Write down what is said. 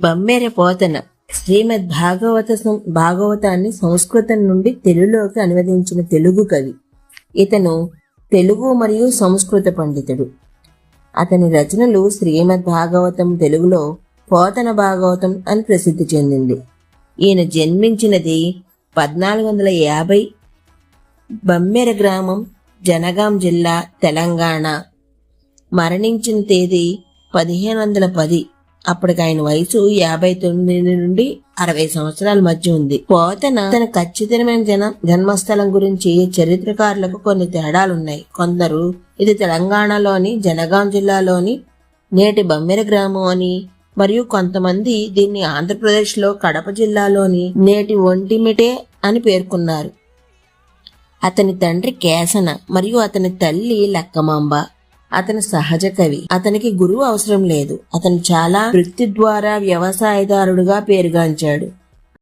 బమ్మెర పోతన శ్రీమద్ భాగవతాన్ని సంస్కృతం నుండి తెలుగులోకి అనువదించిన తెలుగు కవి. ఇతను తెలుగు మరియు సంస్కృత పండితుడు. అతని రచనలు శ్రీమద్ భాగవతం తెలుగులో పోతన భాగవతం అని ప్రసిద్ధి చెందింది. ఈయన జన్మించినది 1450 బమ్మెర గ్రామం, జనగాం జిల్లా, తెలంగాణ. మరణించిన తేదీ 1510. అప్పటికి ఆయన వయసు 59 నుండి 60 సంవత్సరాల మధ్య ఉంది. పోతన తన ఖచ్చితమైన జన్మస్థలం గురించి చరిత్రకారులకు కొన్ని తేడాలున్నాయి. కొందరు ఇది తెలంగాణలోని జనగాం జిల్లాలోని నేటి బమ్మెర గ్రామం అని, మరియు కొంతమంది దీన్ని ఆంధ్రప్రదేశ్లో కడప జిల్లాలోని నేటి ఒంటిమిటే అని పేర్కొన్నారు. అతని తండ్రి కేసన మరియు అతని తల్లి లక్కమాంబ. అతను సహజ కవి. అతనికి గురువు అవసరం లేదు. అతను చాలా వృత్తి ద్వారా వ్యవసాయదారుడుగా పేరుగాంచాడు.